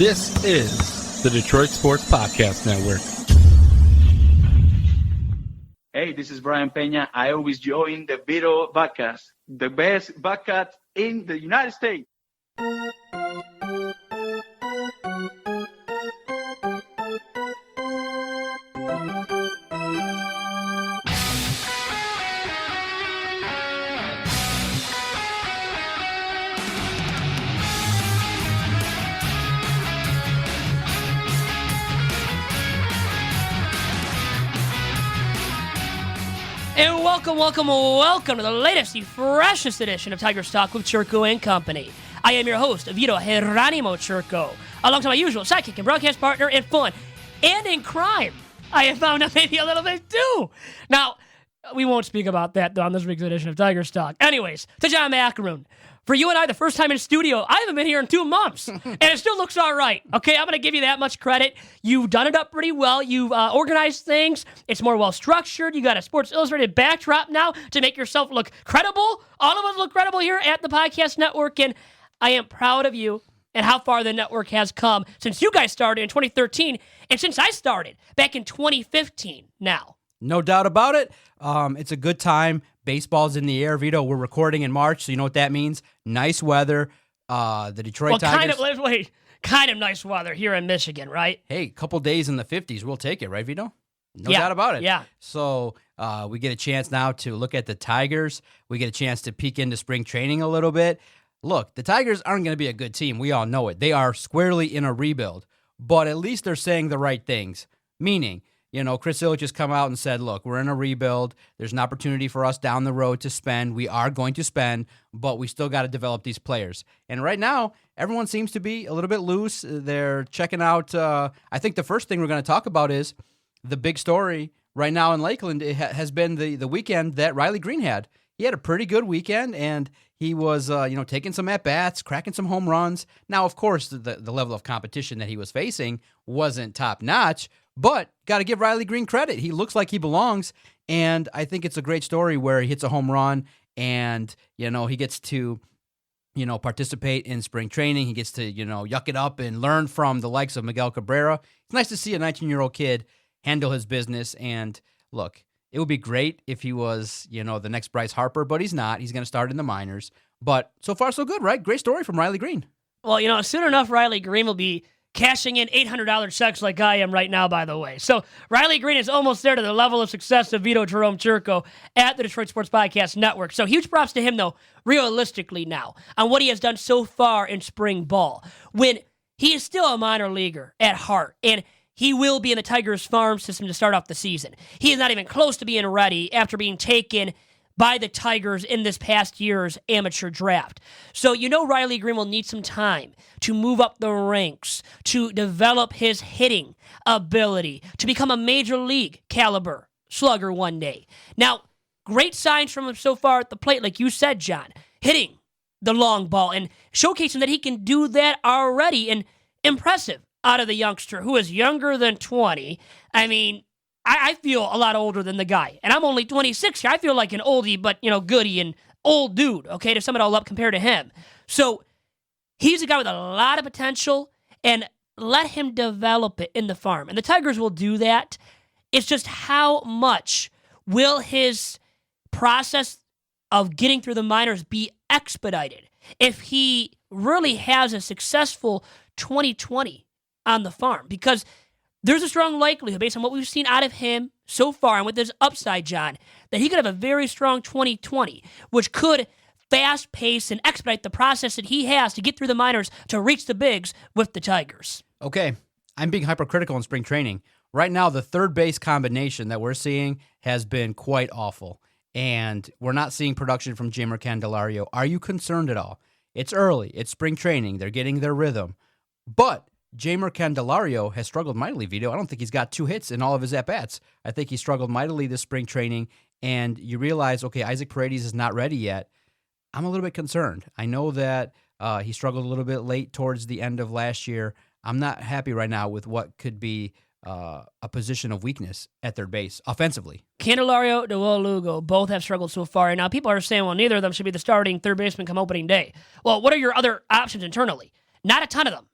This is the Detroit Sports Podcast Network. Hey, this is Brian Peña. I always join the Vito podcast, the best podcast in the United States. And welcome to the latest, the freshest edition of Tiger Talk with Chirco and Company. I am your host, Vito Chirco, alongside my usual sidekick and broadcast partner in fun and in crime. I have found out maybe a little bit too. Now, we won't speak about that on this week's edition of Tiger Talk. Anyways, to John Macaroon. For you and I, the first time in studio, I haven't been here in 2 months, and it still looks all right. Okay, I'm going to give you that much credit. You've done it up pretty well. You've organized things. It's more well-structured. You got a Sports Illustrated backdrop now to make yourself look credible. All of us look credible here at the Podcast Network, and I am proud of you and how far the network has come since you guys started in 2013 and since I started back in 2015 now. No doubt about it. It's a good time. Baseball's in the air, Vito. We're recording in March, so you know what that means. Nice weather. The Detroit Tigers. Kind of nice weather here in Michigan, right? Hey, couple days in the 50s. We'll take it, right, Vito? No doubt about it. Yeah. So we get a chance now to look at the Tigers. We get a chance to peek into spring training a little bit. Look, the Tigers aren't going to be a good team. We all know it. They are squarely in a rebuild. But at least they're saying the right things. Meaning, you know, Chris Ilitch has come out and said, look, we're in a rebuild. There's an opportunity for us down the road to spend. We are going to spend, but we still got to develop these players. And right now, everyone seems to be a little bit loose. They're checking out. I think the first thing we're going to talk about is the big story right now in Lakeland. It has been the weekend that Riley Green had. He had a pretty good weekend, and he was taking some at-bats, cracking some home runs. Now, of course, the level of competition that he was facing wasn't top-notch, but got to give Riley Green credit. He looks like he belongs, and I think it's a great story where he hits a home run and, he gets to, participate in spring training. He gets to, yuck it up and learn from the likes of Miguel Cabrera. It's nice to see a 19-year-old kid handle his business, and look, it would be great if he was, the next Bryce Harper, but he's not. He's going to start in the minors. But so far, so good, right? Great story from Riley Green. Well, soon enough, Riley Green will be cashing in $800 checks like I am right now, by the way. So Riley Green is almost there to the level of success of Vito Chirco at the Detroit Sports Podcast Network. So huge props to him, though, realistically now, on what he has done so far in spring ball, when he is still a minor leaguer at heart, and he will be in the Tigers farm system to start off the season. He is not even close to being ready after being taken by the Tigers in this past year's amateur draft. So Riley Green will need some time to move up the ranks, to develop his hitting ability, to become a major league caliber slugger one day. Now, great signs from him so far at the plate, like you said, John, hitting the long ball and showcasing that he can do that already, and impressive out of the youngster who is younger than 20. I mean, I feel a lot older than the guy, and I'm only 26 here. I feel like an oldie, but, goodie and old dude, okay, to sum it all up compared to him. So he's a guy with a lot of potential, and let him develop it in the farm. And the Tigers will do that. It's just how much will his process of getting through the minors be expedited if he really has a successful 2020 on the farm? Because there's a strong likelihood, based on what we've seen out of him so far and with his upside, John, that he could have a very strong 2020, which could fast pace and expedite the process that he has to get through the minors to reach the bigs with the Tigers. Okay, I'm being hypercritical in spring training. Right now, the third base combination that we're seeing has been quite awful, and we're not seeing production from Jeimer Candelario. Are you concerned at all? It's early. It's spring training. They're getting their rhythm. But Jeimer Candelario has struggled mightily, Vito. I don't think he's got 2 hits in all of his at-bats. I think he struggled mightily this spring training, and you realize, okay, Isaac Paredes is not ready yet. I'm a little bit concerned. I know that he struggled a little bit late towards the end of last year. I'm not happy right now with what could be a position of weakness at third base offensively. Candelario, DeWitt Lugo both have struggled so far, and now people are saying, well, neither of them should be the starting third baseman come opening day. Well, what are your other options internally? Not a ton of them.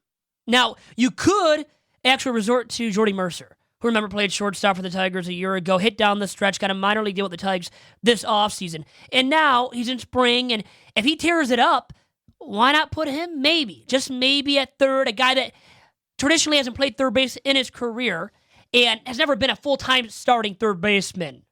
Now, you could actually resort to Jordy Mercer, who remember played shortstop for the Tigers a year ago, hit down the stretch, got a minor league deal with the Tigers this offseason. And now he's in spring, and if he tears it up, why not put him maybe, just maybe at third, a guy that traditionally hasn't played third base in his career and has never been a full-time starting third baseman.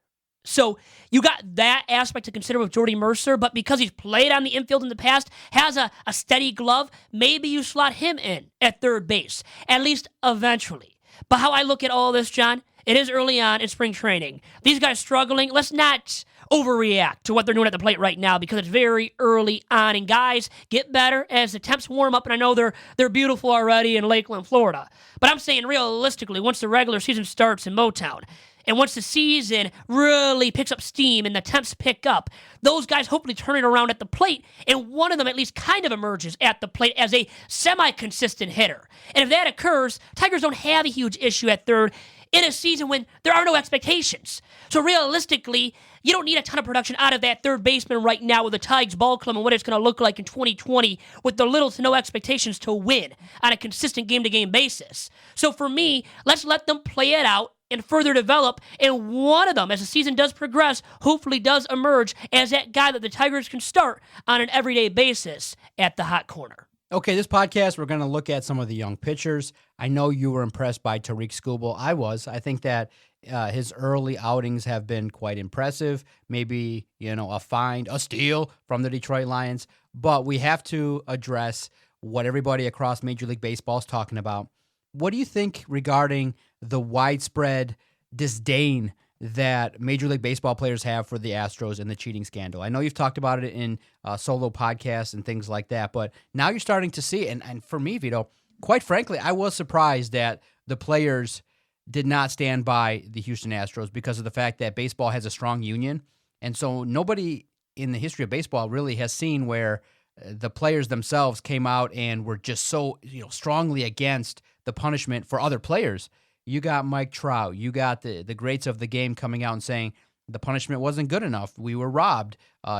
So you got that aspect to consider with Jordy Mercer, but because he's played on the infield in the past, has a steady glove, maybe you slot him in at third base, at least eventually. But how I look at all this, John, it is early on in spring training. These guys struggling, let's not overreact to what they're doing at the plate right now because it's very early on, and guys get better as the temps warm up, and I know they're beautiful already in Lakeland, Florida. But I'm saying realistically, once the regular season starts in Motown, and once the season really picks up steam and the temps pick up, those guys hopefully turn it around at the plate, and one of them at least kind of emerges at the plate as a semi-consistent hitter. And if that occurs, Tigers don't have a huge issue at third in a season when there are no expectations. So realistically, you don't need a ton of production out of that third baseman right now with the Tigers ball club and what it's going to look like in 2020 with the little to no expectations to win on a consistent game-to-game basis. So for me, let's let them play it out and further develop, and one of them, as the season does progress, hopefully does emerge as that guy that the Tigers can start on an everyday basis at the hot corner. Okay, this podcast, we're going to look at some of the young pitchers. I know you were impressed by Tariq Skubal. I was. I think that his early outings have been quite impressive. Maybe, a steal from the Detroit Lions. But we have to address what everybody across Major League Baseball is talking about. What do you think regarding the widespread disdain that Major League Baseball players have for the Astros and the cheating scandal? I know you've talked about it in solo podcasts and things like that, but now you're starting to see it. And for me, Vito, quite frankly, I was surprised that the players did not stand by the Houston Astros because of the fact that baseball has a strong union. And so nobody in the history of baseball really has seen where the players themselves came out and were just so strongly against the punishment for other players. You got Mike Trout. You got the greats of the game coming out and saying the punishment wasn't good enough. We were robbed.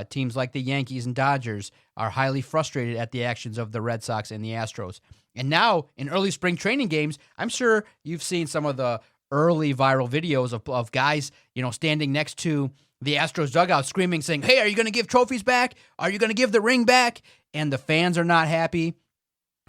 Teams like the Yankees and Dodgers are highly frustrated at the actions of the Red Sox and the Astros. And now, in early spring training games, I'm sure you've seen some of the early viral videos of guys, standing next to the Astros dugout screaming, saying, hey, are you going to give trophies back? Are you going to give the ring back? And the fans are not happy.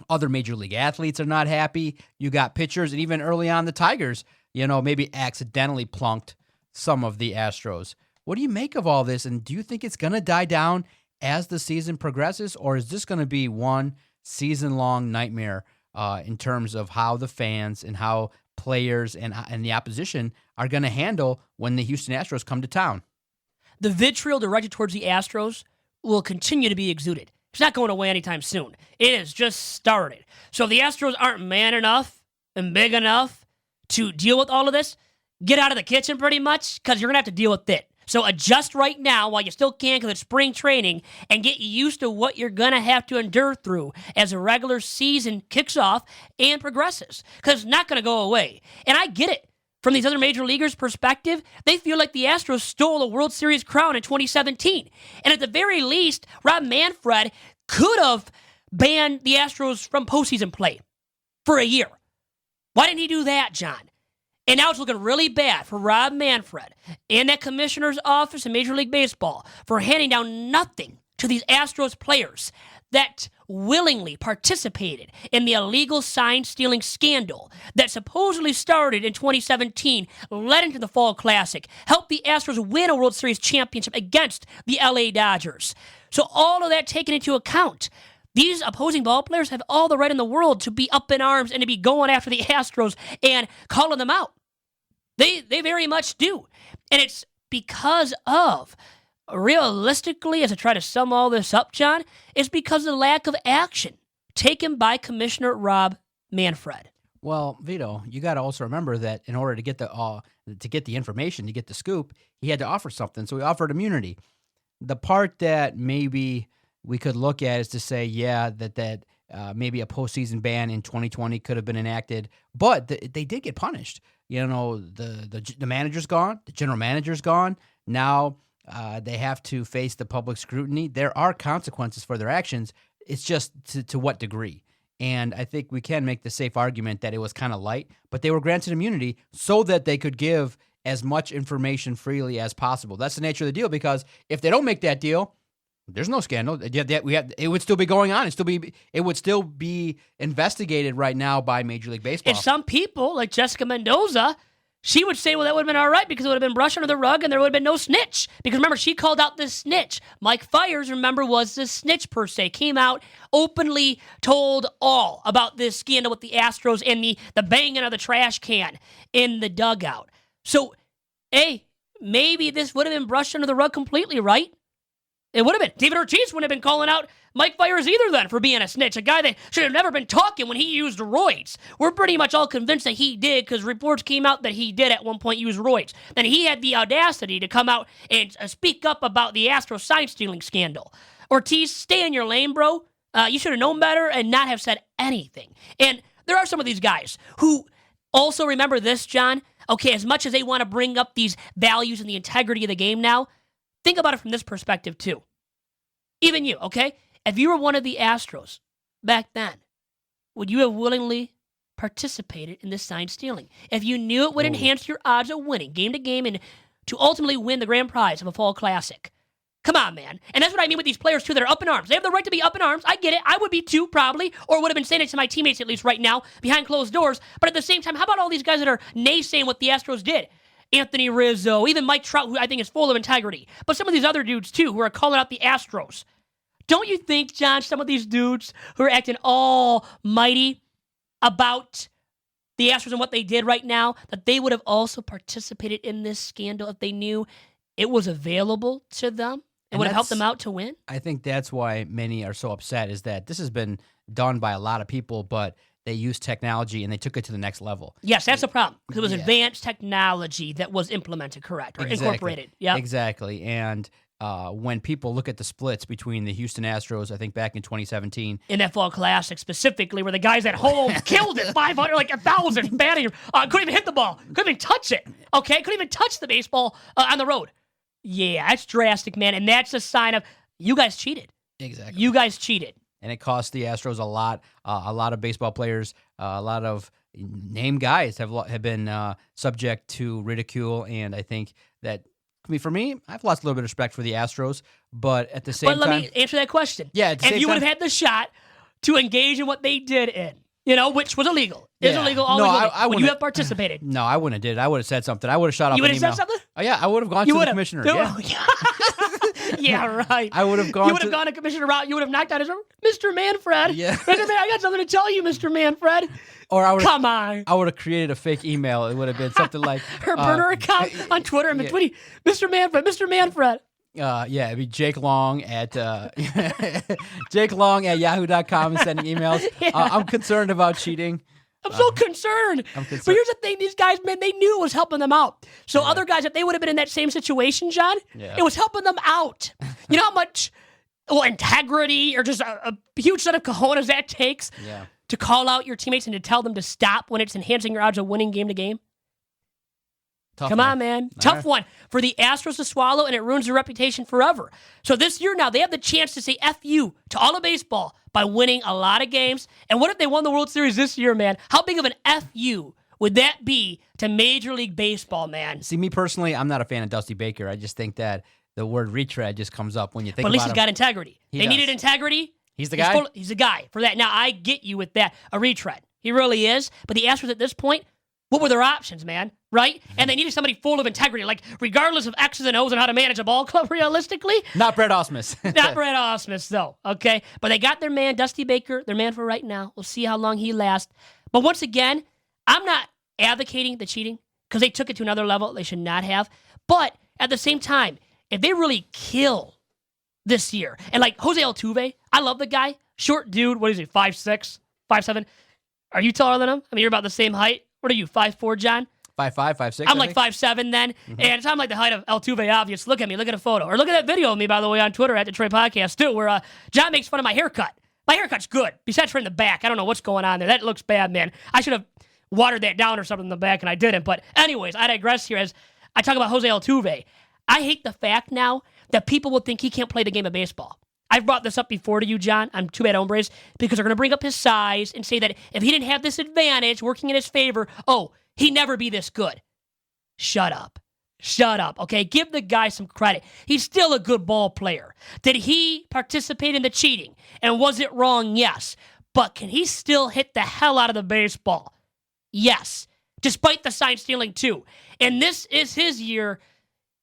Other Major League athletes are not happy. You got pitchers, and even early on the Tigers, maybe accidentally plunked some of the Astros. What do you make of all this, and do you think it's going to die down as the season progresses, or is this going to be one season-long nightmare in terms of how the fans and how players and the opposition are going to handle when the Houston Astros come to town? The vitriol directed towards the Astros will continue to be exuded. It's not going away anytime soon. It has just started. So if the Astros aren't man enough and big enough to deal with all of this, get out of the kitchen pretty much, because you're going to have to deal with it. So adjust right now while you still can, because it's spring training, and get used to what you're going to have to endure through as the regular season kicks off and progresses, because it's not going to go away. And I get it. From these other major leaguers' perspective, they feel like the Astros stole a World Series crown in 2017. And at the very least, Rob Manfred could have banned the Astros from postseason play for a year. Why didn't he do that, John? And now it's looking really bad for Rob Manfred and that commissioner's office in Major League Baseball for handing down nothing to these Astros players that willingly participated in the illegal sign-stealing scandal that supposedly started in 2017, led into the Fall Classic, helped the Astros win a World Series championship against the LA Dodgers. So all of that taken into account, these opposing ball players have all the right in the world to be up in arms and to be going after the Astros and calling them out. They very much do. And it's because of, realistically, as I try to sum all this up, John, it's because of the lack of action taken by Commissioner Rob Manfred. Well, Vito, you got to also remember that in order to get the information, to get the scoop, he had to offer something. So he offered immunity. The part that maybe we could look at is to say, yeah, that maybe a postseason ban in 2020 could have been enacted, but they did get punished. The manager's gone, the general manager's gone. Now they have to face the public scrutiny. There are consequences for their actions. It's just to what degree. And I think we can make the safe argument that it was kind of light, but they were granted immunity so that they could give as much information freely as possible. That's the nature of the deal, because if they don't make that deal, there's no scandal. It would still be going on. It would still be investigated right now by Major League Baseball. And some people, like Jessica Mendoza, she would say, well, that would have been all right because it would have been brushed under the rug and there would have been no snitch. Because remember, she called out the snitch. Mike Fiers, remember, was the snitch per se. Came out, openly told all about this scandal with the Astros and the banging of the trash can in the dugout. So, hey, maybe this would have been brushed under the rug completely, right? It would have been. David Ortiz wouldn't have been calling out Mike Fiers either then for being a snitch, a guy that should have never been talking when he used roids. We're pretty much all convinced that he did because reports came out that he did at one point use roids. Then he had the audacity to come out and speak up about the Astros sign-stealing scandal. Ortiz, stay in your lane, bro. You should have known better and not have said anything. And there are some of these guys who also remember this, John. Okay, as much as they want to bring up these values and the integrity of the game now, think about it from this perspective, too. Even you, okay? If you were one of the Astros back then, would you have willingly participated in this sign stealing? If you knew it would enhance your odds of winning game to game and to ultimately win the grand prize of a fall classic. Come on, man. And that's what I mean with these players, too, that are up in arms. They have the right to be up in arms. I get it. I would be, too, probably, or would have been saying it to my teammates, at least right now, behind closed doors. But at the same time, how about all these guys that are naysaying what the Astros did? Anthony Rizzo, even Mike Trout, who I think is full of integrity. But some of these other dudes, too, who are calling out the Astros. Don't you think, John, some of these dudes who are acting almighty about the Astros and what they did right now, that they would have also participated in this scandal if they knew it was available to them and would have helped them out to win? I think that's why many are so upset, is that this has been done by a lot of people, but they used technology and they took it to the next level. Yes, that's the problem. Because it was advanced technology that was implemented, correct? Or incorporated. Yeah, exactly. And when people look at the splits between the Houston Astros, I think back in 2017. In that fall classic specifically, where the guys at home killed it, 500, like 1,000 batting. Couldn't even hit the ball. Couldn't even touch it. Okay? Couldn't even touch the baseball on the road. Yeah, that's drastic, man. And that's a sign of you guys cheated. Exactly. You guys cheated. And it cost the Astros a lot. A lot of baseball players, a lot of named guys have been subject to ridicule. And I think that, for me, I've lost a little bit of respect for the Astros. But at the same time... But let me answer that question. Yeah, at the same if you time, would have had the shot to engage in what they did which was illegal. Is illegal, always illegal. Would you have participated? No, I wouldn't have did it. I would have said something. I would have shot off an email. You would have said something? Oh, yeah, I would have gone to the commissioner. Yeah. Yeah, right. I would have gone. You would have gone to Commissioner Route. You would have knocked out his Mr. Manfred. Yeah. Mr. Man, I got something to tell you, Mr. Manfred. Or I would come on. I would have created a fake email. It would have been something like her burner account on Twitter and been tweeting, Mr. Manfred, Mr. Manfred. Yeah, it'd be Jake Long at Jake Long at yahoo.com and sending emails. Yeah. I'm concerned about cheating. I'm so concerned. But here's the thing. These guys, man, they knew it was helping them out. So other guys, if they would have been in that same situation, John, it was helping them out. You know how much integrity or just a huge set of cojones that takes to call out your teammates and to tell them to stop when it's enhancing your odds of winning game to game? Come on, man. Tough one for the Astros to swallow, and it ruins their reputation forever. So this year now, they have the chance to say F you to all of baseball by winning a lot of games. And what if they won the World Series this year, man? How big of an F you would that be to Major League Baseball, man? See, me personally, I'm not a fan of Dusty Baker. I just think that the word retread just comes up when you think about it. But at least he's got integrity. They needed integrity. He's the guy? He's the guy for that. Now, I get you with that. A retread. He really is. But the Astros at this point, what were their options, man? Right? And they needed somebody full of integrity, like regardless of X's and O's and how to manage a ball club realistically. Not Brett Ausmus. Not Brett Ausmus, though. Okay? But they got their man, Dusty Baker, their man for right now. We'll see how long he lasts. But once again, I'm not advocating the cheating because they took it to another level they should not have. But at the same time, if they really kill this year, and like Jose Altuve, I love the guy. Short dude, what is he, 5'6", 5'7"? Are you taller than him? I mean, you're about the same height. What are you, 5'4", John? 5'5", 5'6". I'm like 5'7" then, and I'm like the height of Altuve, obvious. Look at me, look at a photo. Or look at that video of me, by the way, on Twitter at Detroit Podcast, too, where John makes fun of my haircut. My haircut's good, besides for in the back. I don't know what's going on there. That looks bad, man. I should have watered that down or something in the back, and I didn't. But anyways, I digress here as I talk about Jose Altuve. I hate the fact now that people will think he can't play the game of baseball. I've brought this up before to you, John, on Too Bad Hombres, because they're going to bring up his size and say that if he didn't have this advantage working in his favor, he'd never be this good. Shut up. Shut up, okay? Give the guy some credit. He's still a good ball player. Did he participate in the cheating? And was it wrong? Yes. But can he still hit the hell out of the baseball? Yes. Despite the sign stealing, too. And this is his year.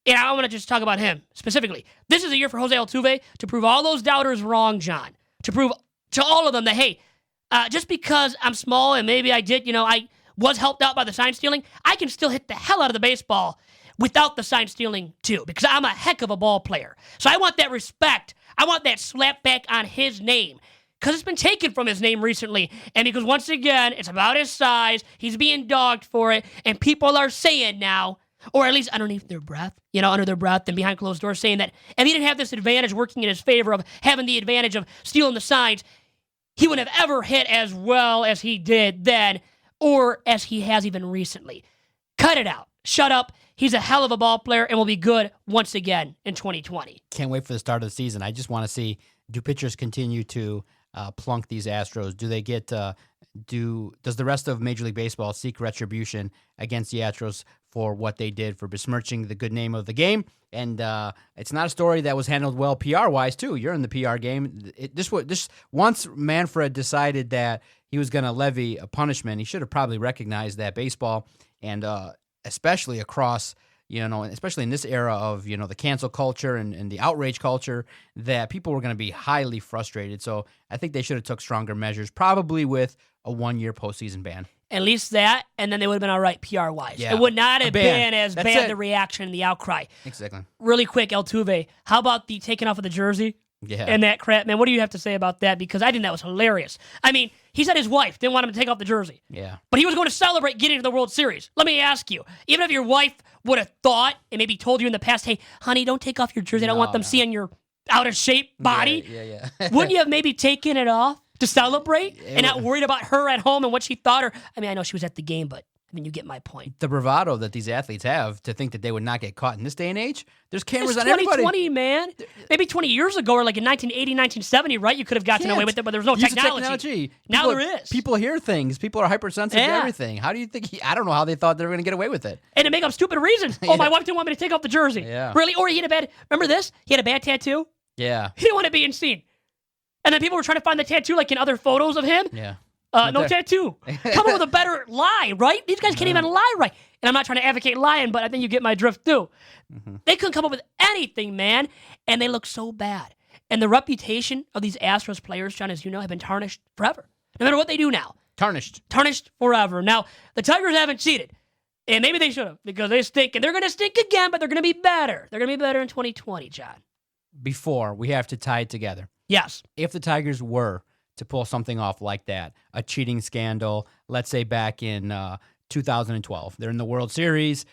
And I want to just talk about him specifically. This is a year for Jose Altuve to prove all those doubters wrong, John. To prove to all of them that, hey, just because I'm small and maybe I did, I was helped out by the sign stealing, I can still hit the hell out of the baseball without the sign stealing too, because I'm a heck of a ball player. So I want that respect. I want that slap back on his name, because it's been taken from his name recently. And because once again, it's about his size, he's being dogged for it, and people are saying now, or at least underneath their breath, under their breath and behind closed doors, saying that if he didn't have this advantage working in his favor of having the advantage of stealing the signs, he wouldn't have ever hit as well as he did then, or as he has even recently. Cut it out. Shut up. He's a hell of a ball player and will be good once again in 2020. Can't wait for the start of the season. I just want to see, do pitchers continue to plunk these Astros? Do they get, does the rest of Major League Baseball seek retribution against the Astros for what they did for besmirching the good name of the game? And it's not a story that was handled well PR-wise, too. You're in the PR game. Once Manfred decided that he was going to levy a punishment, he should have probably recognized that baseball and especially across, especially in this era of, the cancel culture and the outrage culture, that people were going to be highly frustrated. So I think they should have took stronger measures, probably with a 1-year postseason ban. At least that, and then they would have been all right PR-wise. Yeah. It would not have been as That's bad, it. the reaction, the outcry. Exactly. Really quick, Altuve, how about the taking off of the jersey? Yeah. And that crap, man, what do you have to say about that? Because I think that was hilarious. I mean, he said his wife didn't want him to take off the jersey. Yeah. But he was going to celebrate getting to the World Series. Let me ask you, even if your wife would have thought and maybe told you in the past, hey, honey, don't take off your jersey. I don't want them seeing your out-of-shape body. Yeah. Wouldn't you have maybe taken it off to celebrate and not worried about her at home and what she thought? Or I mean, I know she was at the game, but you get my point. The bravado that these athletes have to think that they would not get caught in this day and age. There's cameras It's on everybody. 2020, man. Maybe 20 years ago, or like in 1980, 1970, right? You could have gotten away with it, but there was no Use the technology. Now there is. People hear things. People are hypersensitive to everything. How do you think? I don't know how they thought they were going to get away with it. And to make up stupid reasons. Oh, my wife didn't want me to take off the jersey. Yeah. Really? Or he had a bad. Remember this? He had a bad tattoo. Yeah. He didn't want to be seen. And then people were trying to find the tattoo, like in other photos of him. Yeah. No tattoo. Come up with a better lie, right? These guys can't even lie right. And I'm not trying to advocate lying, but I think you get my drift too. Mm-hmm. They couldn't come up with anything, man. And they look so bad. And the reputation of these Astros players, John, as you know, have been tarnished forever. No matter what they do now. Tarnished forever. Now, the Tigers haven't cheated. And maybe they should have, because they stink. And they're going to stink again, but they're going to be better. They're going to be better in 2020, John. Before, we have to tie it together. Yes. If the Tigers were to pull something off like that, a cheating scandal, let's say back in 2012, they're in the World Series,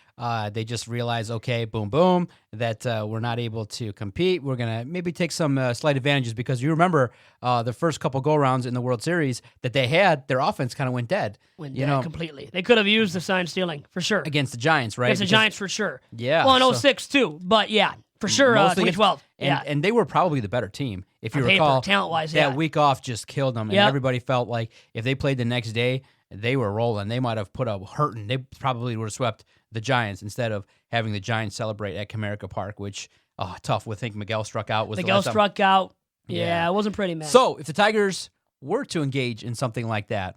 they just realize, okay, boom, boom, that we're not able to compete. We're going to maybe take some slight advantages, because you remember the first couple go-rounds in the World Series that they had, their offense kind of went dead. Completely. They could have used the sign stealing, for sure. Against the Giants, right? Against the Giants, for sure. Yeah. Well, in 06, too. But, yeah, for sure, 2012. And they were probably the better team. If you On paper, recall, talent-wise, that week off just killed them, and Yep. everybody felt like if they played the next day, they were rolling. They might have put a hurting. They probably would have swept the Giants instead of having the Giants celebrate at Comerica Park, which, tough. I think Miguel struck out. Miguel struck out. Yeah, it wasn't pretty, man. So if the Tigers were to engage in something like that,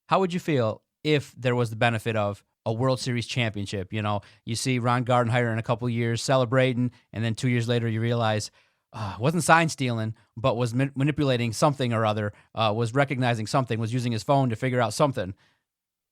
how would you feel if there was the benefit of a World Series championship? You see Ron Gardenhire in a couple of years celebrating, and then 2 years later you realize wasn't sign stealing, but was manipulating something or other, was recognizing something, was using his phone to figure out something.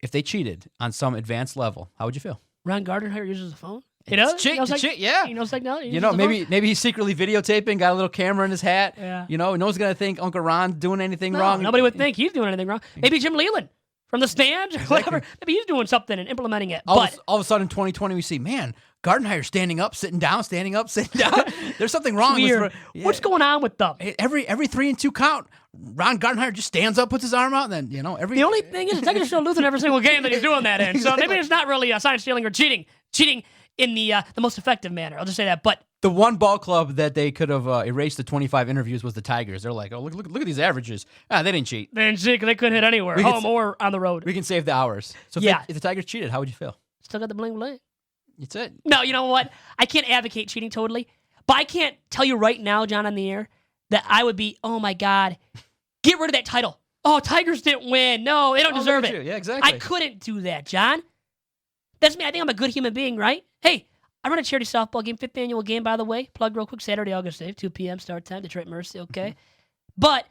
If they cheated on some advanced level, how would you feel? Ron Gardenhire uses a phone? He knows technology. He knows maybe he's secretly videotaping, got a little camera in his hat. Yeah. No one's going to think Uncle Ron's doing anything wrong. Nobody would think he's doing anything wrong. Maybe Jim Leland from the stands or whatever. Maybe he's doing something and implementing it. All of a sudden in 2020, we see, man, Gardenhire standing up, sitting down, standing up, sitting down. There's something wrong with What's going on with them? Every 3 and 2 count, Ron Gardenhire just stands up, puts his arm out, and then, The only thing is, it's not going to show Luther in every single game that he's doing that in. So maybe it's not really a sign stealing or cheating. Cheating in the most effective manner. I'll just say that. But The one ball club that they could have erased the 25 interviews was the Tigers. They're like, oh, look at these averages. They didn't cheat. they couldn't hit anywhere, home or on the road. We can save the hours. So if the Tigers cheated, how would you feel? Still got the bling bling. That's it. No, you know what? I can't advocate cheating totally, but I can't tell you right now, John, on the air, that I would be, oh my God, get rid of that title. Oh, Tigers didn't win. No, they don't deserve it. Yeah, exactly. I couldn't do that, John. That's me. I think I'm a good human being, right? Hey, I run a charity softball game, 5th annual game, by the way. Plug real quick, Saturday, August 8th, 2 p.m. start time, Detroit Mercy, okay? But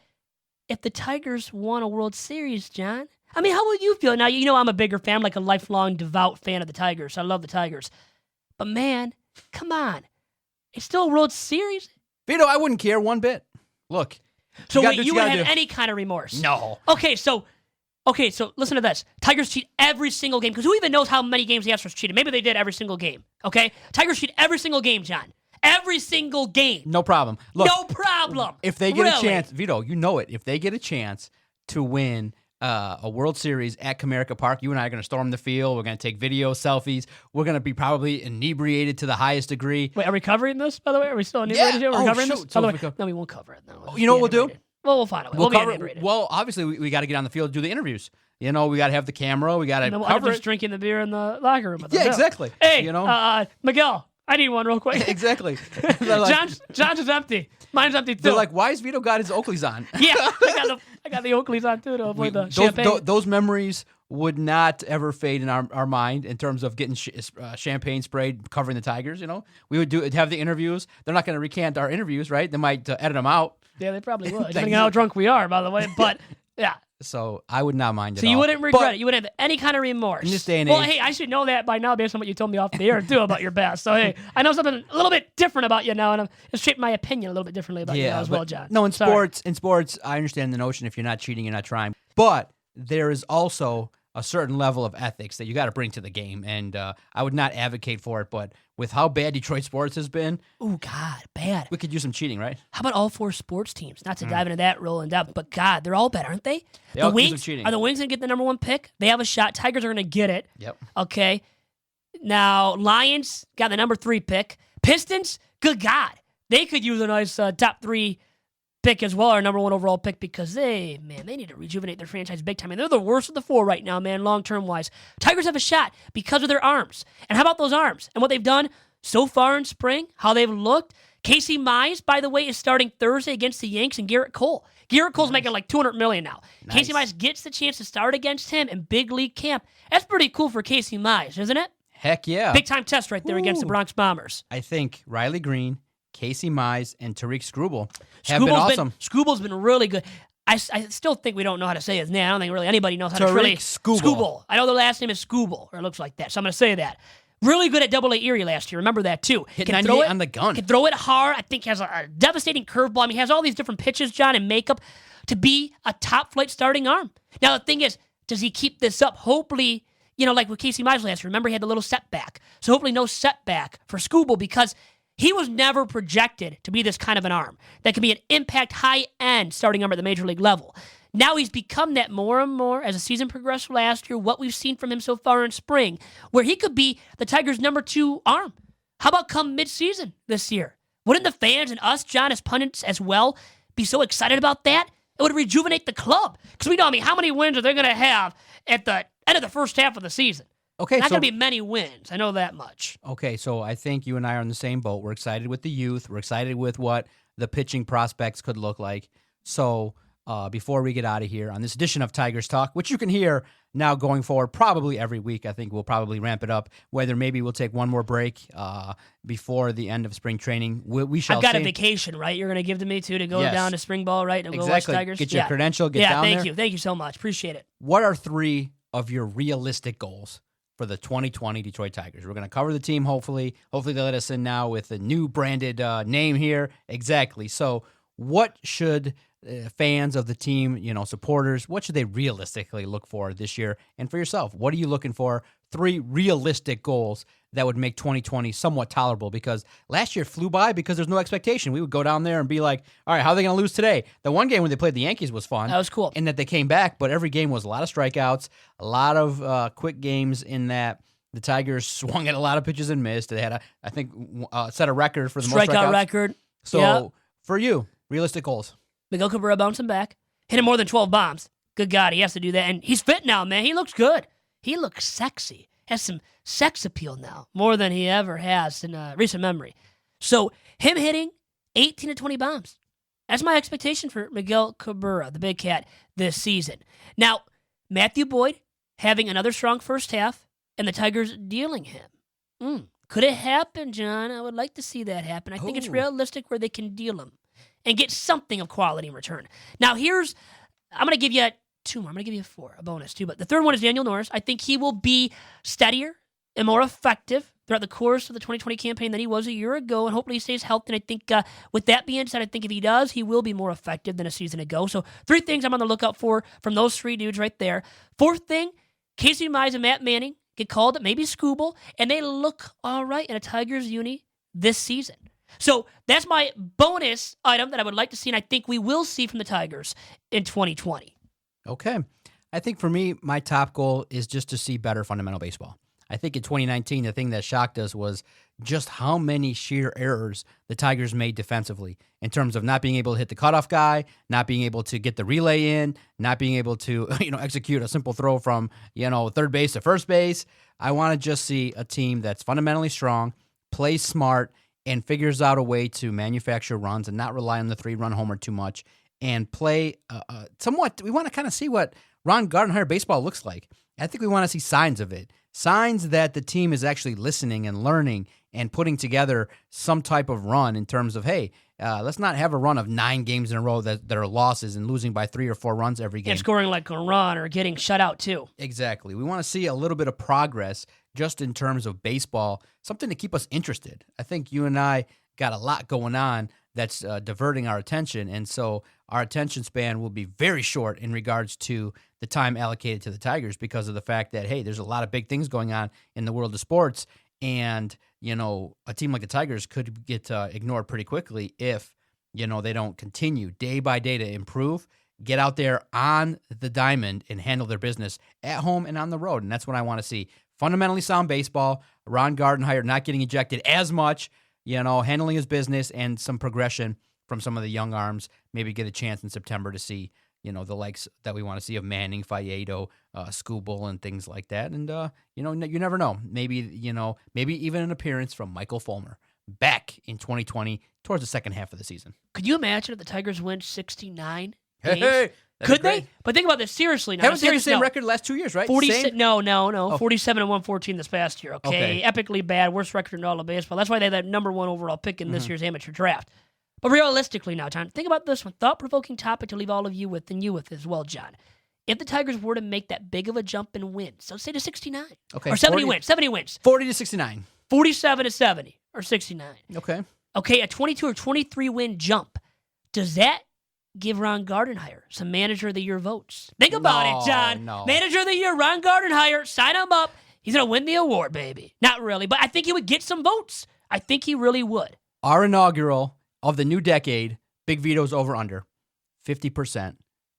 if the Tigers won a World Series, John, I mean, how would you feel? Now, you know I'm a bigger fan, I'm like a lifelong, devout fan of the Tigers. I love the Tigers. But, man, come on. It's still a World Series. Vito, I wouldn't care one bit. Look. So you wait, you wouldn't have any kind of remorse? No. Okay, so listen to this. Tigers cheat every single game, because who even knows how many games the Astros cheated? Maybe they did every single game, okay? Tigers cheat every single game, John. Every single game. No problem. Look, no problem. If they get a chance, Vito, you know it. If they get a chance to win a World Series at Comerica Park, you and I are going to storm the field. We're going to take video, selfies. We're going to be probably inebriated to the highest degree. Wait, are we covering this, by the way? Are we still inebriated? Yeah. We're covering this? So By the way, no, we won't cover it. No, you know what we'll do? Well, we'll find a way. We'll be inebriated. Well, obviously, we got to get on the field and do the interviews. You know, we got to have the camera. We got to we'll cover just drinking the beer in the locker room. Yeah, exactly. Hey, you know? Miguel, I need one real quick. Exactly. John's is empty. Mine's empty too. They're like, why has Vito got his Oakleys on? Yeah, I got the Oakleys on too to avoid the champagne. Those memories would not ever fade in our mind in terms of getting champagne sprayed covering the Tigers. You know, we would have the interviews. They're not going to recant our interviews, right? They might edit them out. Yeah, they probably would, depending on how drunk we are, by the way. But yeah. So I would not mind it. So you wouldn't regret it. You wouldn't have any kind of remorse. In this day and age. Well, hey, I should know that by now based on what you told me off the air too about your best. So hey, I know something a little bit different about you now, and it's shaped my opinion a little bit differently about you now as well, John. No, in sports, I understand the notion if you're not cheating, you're not trying. But there is also a certain level of ethics that you got to bring to the game, and I would not advocate for it. But with how bad Detroit sports has been, oh God, bad. We could use some cheating, right? How about all 4 sports teams? Not to dive into that real in depth, but God, they're all bad, aren't they? They the all Wings use some cheating. Are the Wings gonna get the number 1 pick? They have a shot. Tigers are gonna get it. Yep. Okay. Now Lions got the number 3 pick. Pistons, good God, they could use a nice top 3 pick as well, our number 1 overall pick, because they need to rejuvenate their franchise big time. And they're the worst of the 4 right now, man, long-term wise. Tigers have a shot because of their arms. And how about those arms? And what they've done so far in spring, how they've looked. Casey Mize, by the way, is starting Thursday against the Yanks and Garrett Cole. Garrett Cole's making like $200 million now. Nice. Casey Mize gets the chance to start against him in big league camp. That's pretty cool for Casey Mize, isn't it? Heck yeah. Big-time test right there against the Bronx Bombers. I think Riley Green, Casey Mize, and Tariq Skubal have been awesome. Skubal's been really good. I still think we don't know how to say his name. I don't think really anybody knows how to really Skubal. I know the last name is Skubal, or it looks like that, so I'm going to say that. Really good at Double-A Erie last year. Remember that, too. Hit 98 on the gun. Can throw it hard. I think he has a devastating curveball. I mean, he has all these different pitches, John, and makeup to be a top-flight starting arm. Now, the thing is, does he keep this up? Hopefully, like with Casey Mize last year. Remember, he had the little setback. So hopefully no setback for Skubal, because he was never projected to be this kind of an arm that can be an impact, high-end starting arm at the major league level. Now he's become that more and more as the season progressed last year, what we've seen from him so far in spring, where he could be the Tigers' number 2 arm. How about come mid-season this year? Wouldn't the fans and us, John, as pundits as well, be so excited about that? It would rejuvenate the club. Because we know, how many wins are they going to have at the end of the first half of the season? Okay, not going to be many wins. I know that much. Okay, so I think you and I are on the same boat. We're excited with the youth. We're excited with what the pitching prospects could look like. So before we get out of here on this edition of Tigers Talk, which you can hear now going forward probably every week. I think we'll probably ramp it up, whether maybe we'll take one more break before the end of spring training. We shall I've got see. A vacation, right? You're going to give to me, too, to go Yes. down to spring ball, right? To go watch Tigers? Get your credential, get down there. Yeah, thank you so much. Appreciate it. What are 3 of your realistic goals for the 2020 Detroit Tigers? We're going to cover the team, hopefully. Hopefully they let us in now with a new branded name here. Exactly. So what should fans of the team, supporters, what should they realistically look for this year? And for yourself, what are you looking for? 3 realistic goals that would make 2020 somewhat tolerable, because last year flew by because there's no expectation. We would go down there and be like, all right, how are they going to lose today? The one game when they played the Yankees was fun. That was cool. And that they came back, but every game was a lot of strikeouts, a lot of quick games in that The Tigers swung at a lot of pitches and missed. They had, set a record for the most Strikeout strikeouts. record. So, Yep. for you, realistic goals. Miguel Cabrera bouncing back. Hit him more than 12 bombs. Good God, he has to do that. And he's fit now, man. He looks good. He looks sexy. Has some sex appeal now, more than he ever has in recent memory. So, him hitting 18 to 20 bombs. That's my expectation for Miguel Cabrera, the big cat, this season. Now, Matthew Boyd having another strong first half, and the Tigers dealing him. Could it happen, John? I would like to see that happen. I think it's realistic where they can deal him and get something of quality in return. Now, I'm going to give you 2 more. I'm going to give you 4, a bonus too. But the third one is Daniel Norris. I think he will be steadier and more effective throughout the course of the 2020 campaign than he was a year ago, and hopefully he stays healthy. And I think with that being said, I think if he does, he will be more effective than a season ago. So 3 things I'm on the lookout for from those 3 dudes right there. 4th thing, Casey Mize and Matt Manning get called, maybe Scooble, and they look all right in a Tigers uni this season. So that's my bonus item that I would like to see, and I think we will see from the Tigers in 2020. Okay. I think for me, my top goal is just to see better fundamental baseball. I think in 2019, the thing that shocked us was just how many sheer errors the Tigers made defensively in terms of not being able to hit the cutoff guy, not being able to get the relay in, not being able to, execute a simple throw from, third base to first base. I want to just see a team that's fundamentally strong, plays smart, and figures out a way to manufacture runs and not rely on the 3-run homer too much and play somewhat. We want to kind of see what Ron Gardenhire baseball looks like. I think we want to see signs of it. Signs that the team is actually listening and learning and putting together some type of run in terms of, hey, let's not have a run of 9 games in a row that are losses and losing by 3 or 4 runs every game. And scoring like a run or getting shut out too. Exactly. We want to see a little bit of progress just in terms of baseball, something to keep us interested. I think you and I got a lot going on that's diverting our attention, and so our attention span will be very short in regards to the time allocated to the Tigers because of the fact that, hey, there's a lot of big things going on in the world of sports, and, a team like the Tigers could get ignored pretty quickly if, they don't continue day by day to improve, get out there on the diamond and handle their business at home and on the road, and that's what I want to see. Fundamentally sound baseball, Ron Gardenhire not getting ejected as much, handling his business and some progression from some of the young arms, maybe get a chance in September to see, the likes that we want to see of Manning, Faedo, Scooble, and things like that. And, you never know. Maybe even an appearance from Michael Fulmer back in 2020 towards the second half of the season. Could you imagine if the Tigers win 69 games? Hey, could they? But think about this seriously now. Haven't they the same record the last 2 years, right? 47. No. 47-114 this past year. Okay? Epically bad, worst record in all of baseball. That's why they had that number 1 overall pick in this year's amateur draft. But realistically now, John, think about this one. Thought-provoking topic to leave all of you with and you with as well, John. If the Tigers were to make that big of a jump and win, so say to 69. Okay. Or 70 wins. 40 to 69. 47 to 70 or 69. Okay. Okay, a 22 or 23 win jump. Does that give Ron Gardenhire some Manager of the Year votes? Think about it, John. No. Manager of the Year, Ron Gardenhire. Sign him up. He's going to win the award, baby. Not really, but I think he would get some votes. I think he really would. Our inaugural of the new decade, Big Vito's over-under, 50%.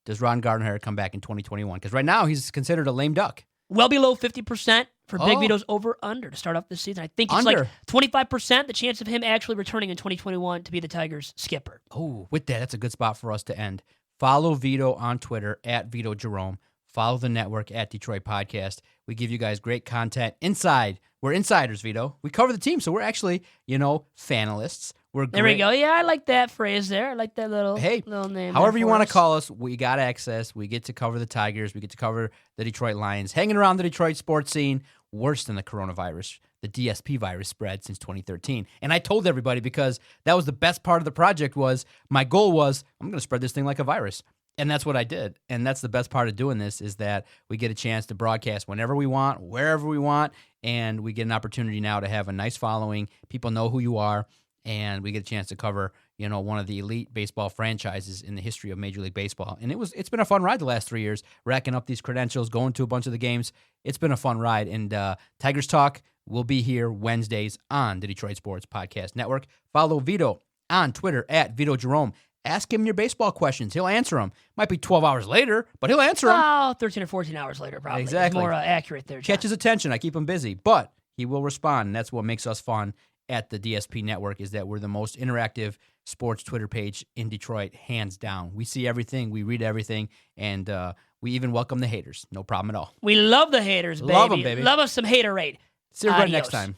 Does Ron Gardenhire come back in 2021? Because right now he's considered a lame duck. Well below 50% for Big Vito's over-under to start off this season. I think it's like 25% the chance of him actually returning in 2021 to be the Tigers' skipper. Oh, with that, that's a good spot for us to end. Follow Vito on Twitter, @VitoJerome. Follow the network, @Detroit Podcast. We give you guys great content inside. We're insiders, Vito. We cover the team, so we're actually, fanalists. There we go. Yeah, I like that phrase there. I like that little name. However you want to call us, we got access. We get to cover the Tigers. We get to cover the Detroit Lions. Hanging around the Detroit sports scene, worse than the coronavirus. The DSP virus spread since 2013. And I told everybody because that was the best part of the project my goal was, I'm going to spread this thing like a virus. And that's what I did. And that's the best part of doing this is that we get a chance to broadcast whenever we want, wherever we want, and we get an opportunity now to have a nice following. People know who you are. And we get a chance to cover, one of the elite baseball franchises in the history of Major League Baseball. And it's been a fun ride the last 3 years, racking up these credentials, going to a bunch of the games. It's been a fun ride. And Tigers Talk will be here Wednesdays on the Detroit Sports Podcast Network. Follow Vito on Twitter @VitoJerome, Ask him your baseball questions. He'll answer them. Might be 12 hours later, but he'll answer them. Oh, 13 or 14 hours later, probably. Exactly. It's more accurate there, John. Catch his attention. I keep him busy, but he will respond, and that's what makes us fun at the DSP Network, is that we're the most interactive sports Twitter page in Detroit, hands down. We see everything, we read everything, and we even welcome the haters. No problem at all. We love the haters, baby. Love them, baby. Love us some haterade. See everybody Adios. next time.